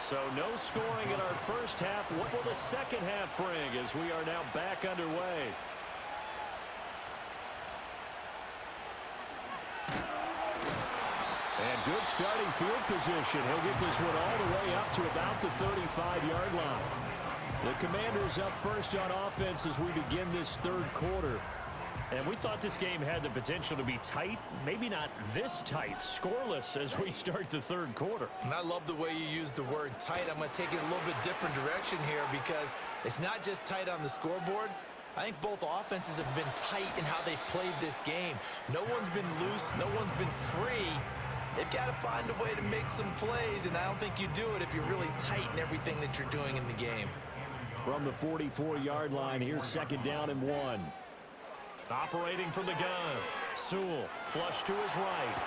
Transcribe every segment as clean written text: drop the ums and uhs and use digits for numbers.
So no scoring in our first half. What will the second half bring as we are now back underway? And good starting field position. He'll get this one all the way up to about the 35-yard line. The Commanders up first on offense as we begin this third quarter. And we thought this game had the potential to be tight, maybe not this tight, scoreless as we start the third quarter. And I love the way you use the word tight. I'm going to take it a little bit different direction here because it's not just tight on the scoreboard. I think both offenses have been tight in how they've played this game. No one's been loose. No one's been free. They've got to find a way to make some plays, and I don't think you do it if you're really tight in everything that you're doing in the game. From the 44-yard line, here's second down and 1. Operating from the gun. Sewell, flush to his right.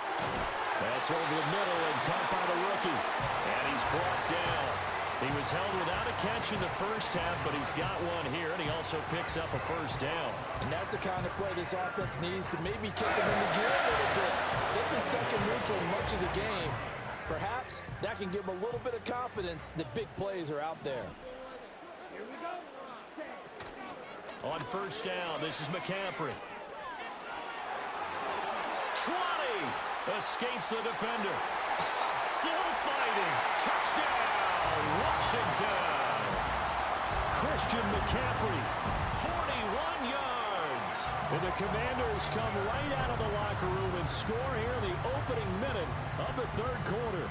That's over the middle and caught by the rookie. And he's brought down. He was held without a catch in the first half, but he's got one here, and he also picks up a first down. And that's the kind of play this offense needs to maybe kick them in the gear a little bit. They've been stuck in neutral much of the game. Perhaps that can give them a little bit of confidence that big plays are out there. On first down, this is McCaffrey. 20! Escapes the defender. Still fighting. Touchdown, Washington! Christian McCaffrey, 41 yards. And the Commanders come right out of the locker room and score here in the opening minute of the third quarter.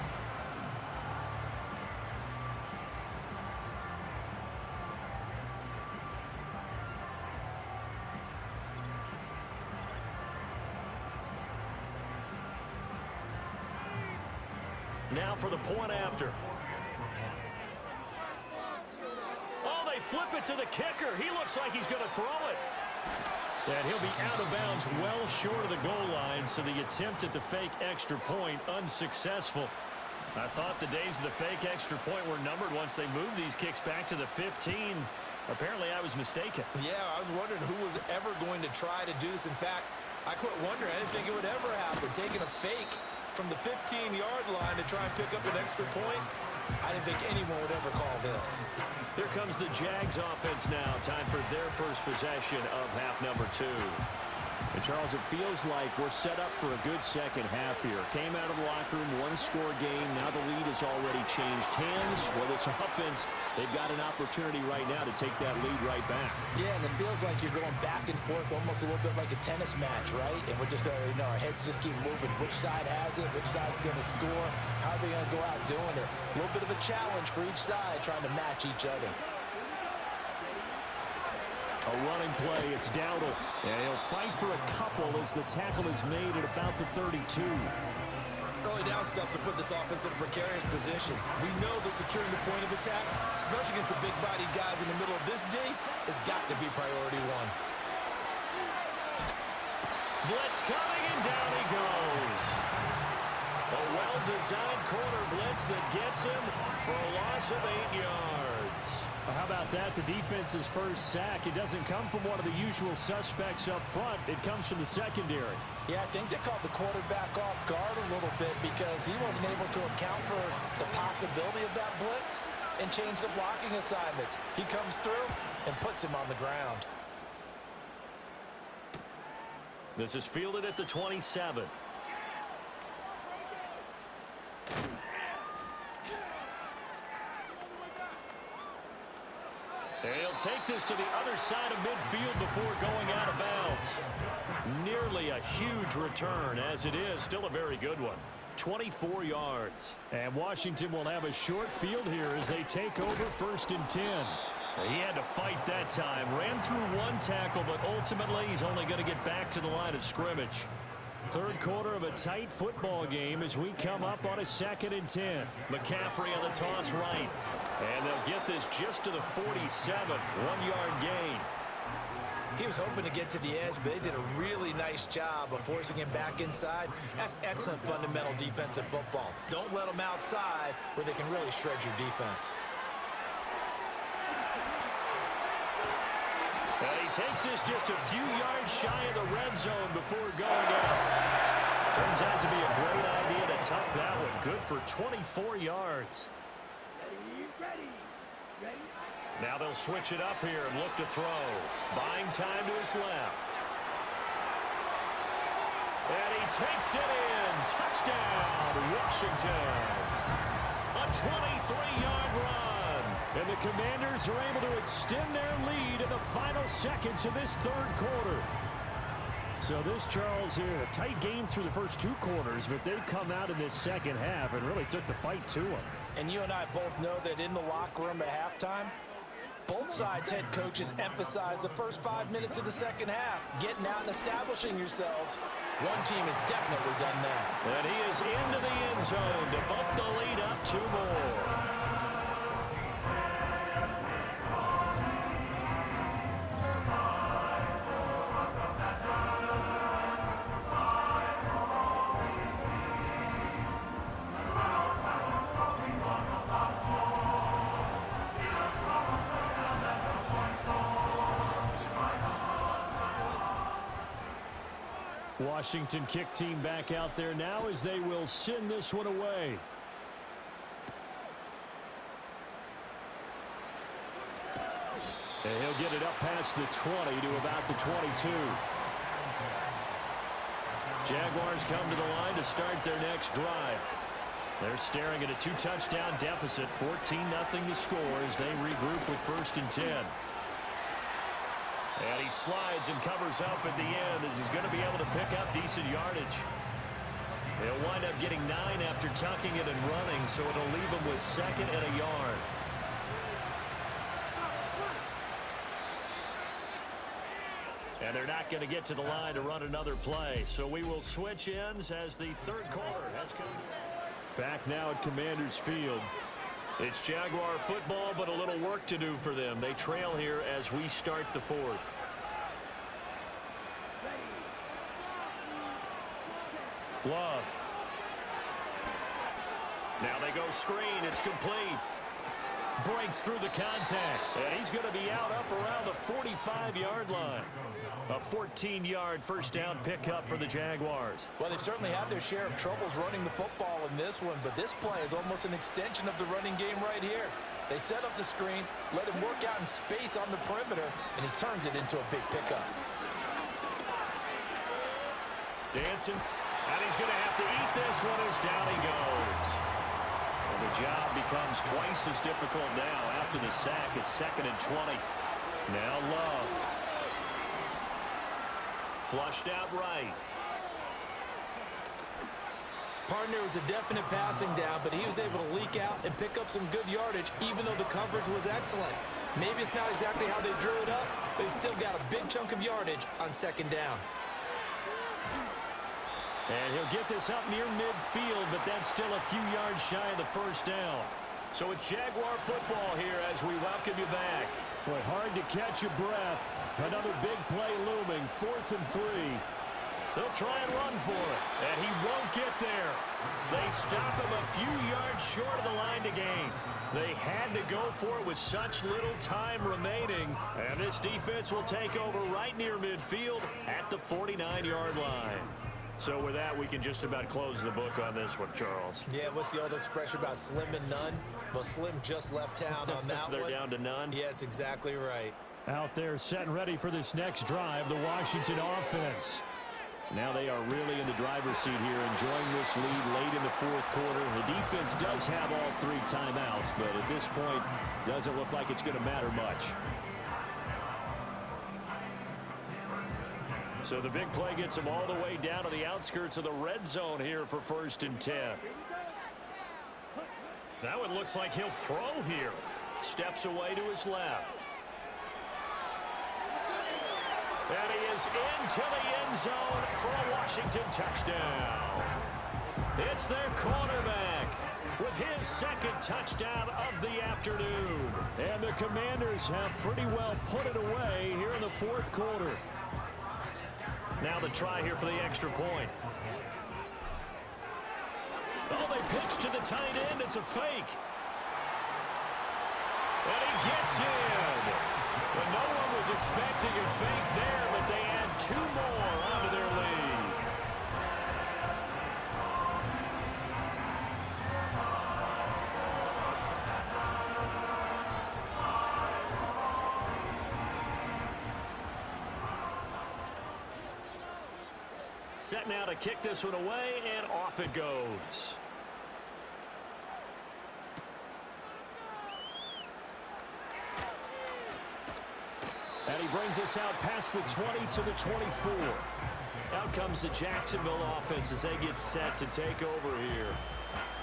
Now for the point after. Oh, they flip it to the kicker. He looks like he's going to throw it. And he'll be out of bounds well short of the goal line, so the attempt at the fake extra point unsuccessful. I thought the days of the fake extra point were numbered once they moved these kicks back to the 15. Apparently, I was mistaken. Yeah, I was wondering who was ever going to try to do this. In fact, I quit wondering. I didn't think it would ever happen. Taking a fake from the 15-yard line to try and pick up an extra point, I didn't think anyone would ever call this. Here comes the Jags offense now. Time for their first possession of half number 2. And Charles, it feels like we're set up for a good second half here. Came out of the locker room, one-score game. Now the lead has already changed hands. Well, this offense, they've got an opportunity right now to take that lead right back. Yeah, and it feels like you're going back and forth almost a little bit like a tennis match, right? And we're just, our heads just keep moving. Which side has it? Which side's going to score? How are they going to go out doing it? A little bit of a challenge for each side trying to match each other. A running play, it's Dowdle. And he'll fight for a couple as the tackle is made at about the 32. Early down stuff to put this offense in a precarious position. We know that securing the point of attack, especially against the big-bodied guys in the middle of this D, has got to be priority 1. Blitz coming, and down he goes. A well-designed corner blitz that gets him for a loss of 8 yards. How about that? The defense's first sack. It doesn't come from one of the usual suspects up front. It comes from the secondary. Yeah, I think they caught the quarterback off guard a little bit because he wasn't able to account for the possibility of that blitz and change the blocking assignment. He comes through and puts him on the ground. This is fielded at the 27. He'll take this to the other side of midfield before going out of bounds. Nearly a huge return, as it is. Still a very good one. 24 yards. And Washington will have a short field here as they take over first and 10. He had to fight that time. Ran through one tackle, but ultimately he's only going to get back to the line of scrimmage. Third quarter of a tight football game as we come up on a second and 10. McCaffrey on the toss right. And they'll get this just to the 47. 1-yard gain. He was hoping to get to the edge, but they did a really nice job of forcing him back inside. That's excellent fundamental defensive football. Don't let them outside where they can really shred your defense. And he takes this just a few yards shy of the red zone before going out. Turns out to be a great idea to tuck that one. Good for 24 yards. Now they'll switch it up here and look to throw. Buying time to his left. And he takes it in. Touchdown, Washington. A 23-yard run. And the Commanders are able to extend their lead in the final seconds of this third quarter. So this, Charles, here, a tight game through the first two quarters, but they've come out in this second half and really took the fight to them. And you and I both know that in the locker room at halftime, both sides' head coaches emphasize the first 5 minutes of the second half, getting out and establishing yourselves. One team has definitely done that. And he is into the end zone to bump the lead up 2 more. Washington kick team back out there now as they will send this one away. And he'll get it up past the 20 to about the 22. Jaguars come to the line to start their next drive. They're staring at a 2-touchdown deficit, 14-0 the score as they regroup with 1st and 10. And he slides and covers up at the end as he's going to be able to pick up decent yardage. He'll wind up getting 9 after tucking it and running, so it'll leave him with 2nd and a yard. And they're not going to get to the line to run another play, so we will switch ends as the third quarter has come. Back now at Commanders Field. It's Jaguar football, but a little work to do for them. They trail here as we start the 4th. Love. Now they go screen. It's complete. Breaks through the contact. And he's going to be out up around the 45-yard line. A 14-yard first down pickup for the Jaguars. Well, they've certainly had their share of troubles running the football in this one, but this play is almost an extension of the running game right here. They set up the screen, let him work out in space on the perimeter, and he turns it into a big pickup. Dancing, and he's going to have to eat this one as down he goes. Well, the job becomes twice as difficult now after the sack. It's 2nd and 20. Now Love. Flushed out right. Partner was a definite passing down, but he was able to leak out and pick up some good yardage, even though the coverage was excellent. Maybe it's not exactly how they drew it up, but he still got a big chunk of yardage on 2nd down. And he'll get this up near midfield, but that's still a few yards shy of the first down. So it's Jaguar football here as we welcome you back. Boy, hard to catch your breath. Another big play looming, 4th and 3. They'll try and run for it, and he won't get there. They stop him a few yards short of the line to gain. They had to go for it with such little time remaining, and this defense will take over right near midfield at the 49-yard line. So with that, we can just about close the book on this one, Charles. Yeah, what's the old expression about slim and none? Well, Slim just left town on that They're one. They're down to none? Yes, exactly right. Out there set and ready for this next drive, the Washington offense. Now they are really in the driver's seat here, enjoying this lead late in the 4th quarter. The defense does have all 3 timeouts, but at this point, doesn't look like it's going to matter much. So the big play gets them all the way down to the outskirts of the red zone here for 1st and 10. Now it looks like he'll throw here. Steps away to his left. And he is into the end zone for a Washington touchdown. It's their quarterback with his 2nd touchdown of the afternoon. And the Commanders have pretty well put it away here in the 4th quarter. Now the try here for the extra point. Oh, they pitch to the tight end. It's a fake. And he gets in. Well, no one was expecting a fake there, but they add 2 more onto their lead. Set now to kick this one away, and off it goes. And he brings us out past the 20 to the 24. Out comes the Jacksonville offense as they get set to take over here.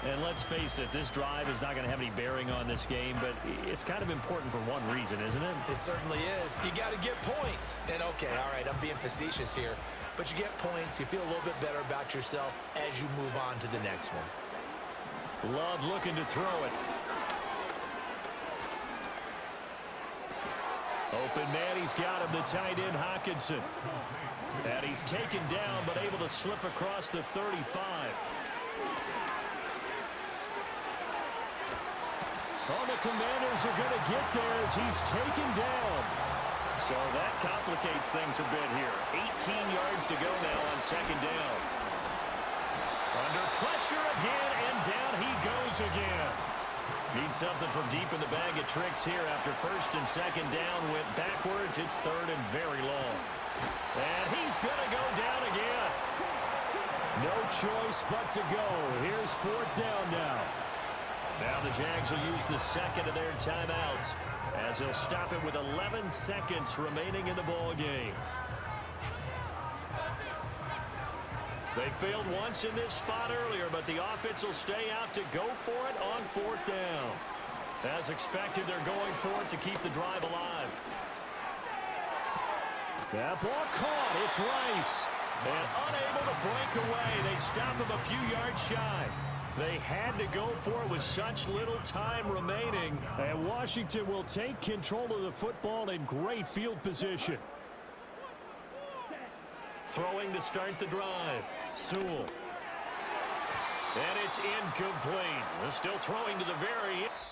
And let's face it, this drive is not going to have any bearing on this game, but it's kind of important for one reason, isn't it? It certainly is. You got to get points. And, okay, all right, I'm being facetious here. But you get points, you feel a little bit better about yourself as you move on to the next one. Love looking to throw it. Open man, he's got him, the tight end, Hockenson. And he's taken down, but able to slip across the 35. Oh, the Commanders are going to get there as he's taken down. So that complicates things a bit here. 18 yards to go now on second down. Under pressure again, and down he goes again. Needs something from deep in the bag of tricks here after first and second down went backwards. It's third and very long. And he's going to go down again. No choice but to go. Here's fourth down now. Now the Jags will use the second of their timeouts as they'll stop it with 11 seconds remaining in the ball game. They failed once in this spot earlier, but the offense will stay out to go for it on fourth down. As expected, they're going for it to keep the drive alive. That ball caught. It's Rice. And unable to break away. They stop him a few yards shy. They had to go for it with such little time remaining. And Washington will take control of the football in great field position. Throwing to start the drive. Sewell. And it's incomplete. Still throwing to the very end.